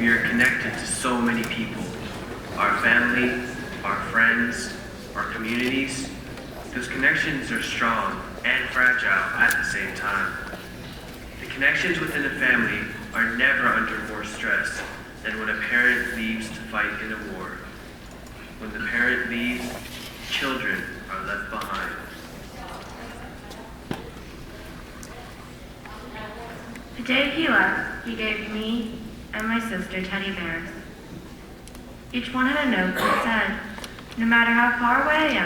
we are connected to so many people. Our family, our friends, our communities. Those connections are strong and fragile at the same time. The connections within a family are never under more stress than when a parent leaves to fight in a war. When the parent leaves, children are left behind. The day he left, he gave me and my sister teddy bears. Each one had a note that said, no matter how far away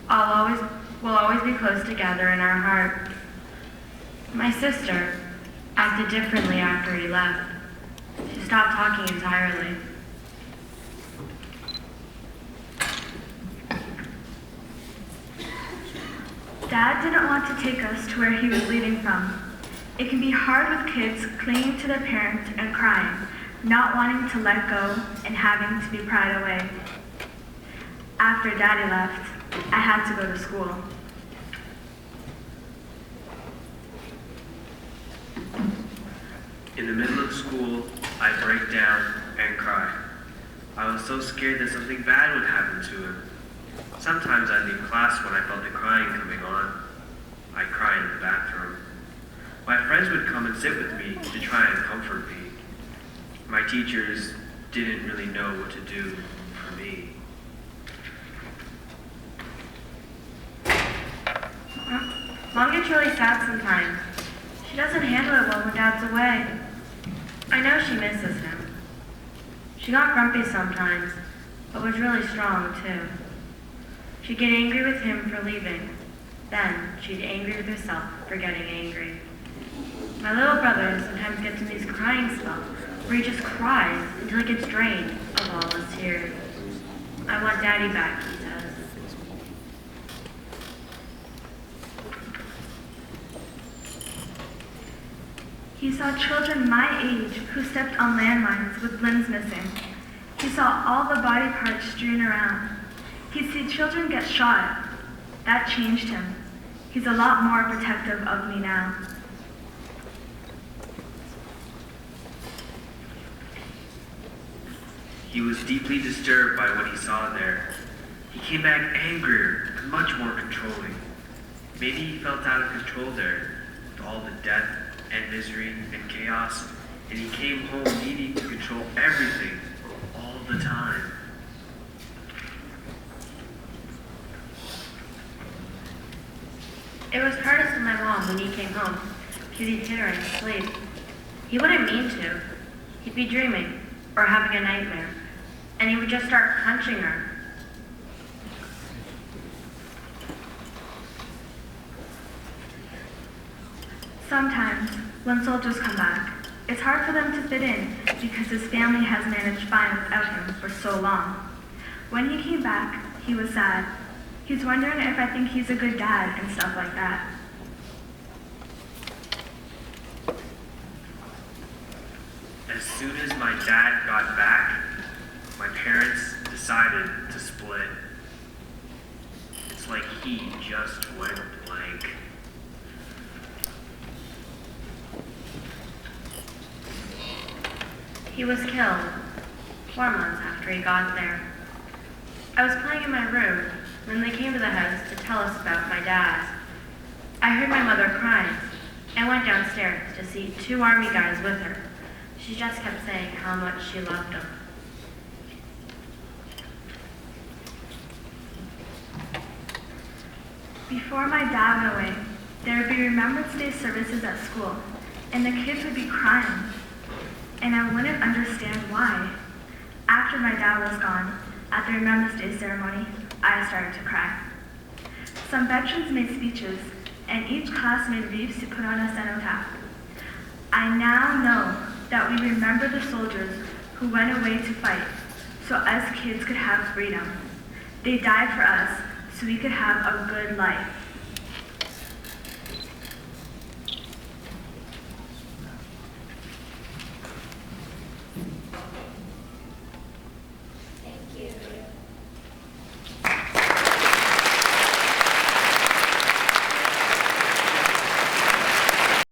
I am, we'll always be close together in our heart. My sister acted differently after he left. She stopped talking entirely. Dad didn't want to take us to where he was leaving from. It can be hard with kids clinging to their parents and crying, not wanting to let go and having to be pried away. After Daddy left, I had to go to school. In the middle of school, I break down and cry. I was so scared that something bad would happen to him. Sometimes I'd leave class when I felt the crying coming on. I'd cry in the bathroom. My friends would come and sit with me to try and comfort me. My teachers didn't really know what to do for me. Mom gets really sad sometimes. She doesn't handle it well when Dad's away. I know she misses him. She got grumpy sometimes, but was really strong too. She'd get angry with him for leaving. Then she'd get angry with herself for getting angry. My little brother sometimes gets in these crying spells where he just cries until he gets drained of all his tears. I want Daddy back, he says. He saw children my age who stepped on landmines with limbs missing. He saw all the body parts strewn around. He'd see children get shot. That changed him. He's a lot more protective of me now. He was deeply disturbed by what he saw there. He came back angrier and much more controlling. Maybe he felt out of control there with all the death and misery and chaos, and he came home needing to control everything all the time. It was hardest for my mom when he came home, because he'd hit her in his sleep. He wouldn't mean to. He'd be dreaming or having a nightmare, and he would just start punching her. Sometimes, when soldiers come back, it's hard for them to fit in because his family has managed fine without him for so long. When he came back, he was sad. He's wondering if I think he's a good dad and stuff like that. As soon as my dad got back, my parents decided to split. It's like he just went blank. He was killed 4 months after he got there. I was playing in my room when they came to the house to tell us about my dad. I heard my mother crying and went downstairs to see 2 army guys with her. She just kept saying how much she loved him. Before my dad went away, there would be Remembrance Day services at school, and the kids would be crying. And I wouldn't understand why. After my dad was gone, at the Remembrance Day ceremony, I started to cry. Some veterans made speeches, and each class made wreaths to put on a cenotaph. I now know that we remember the soldiers who went away to fight, so us kids could have freedom. They died for us, so we could have a good life.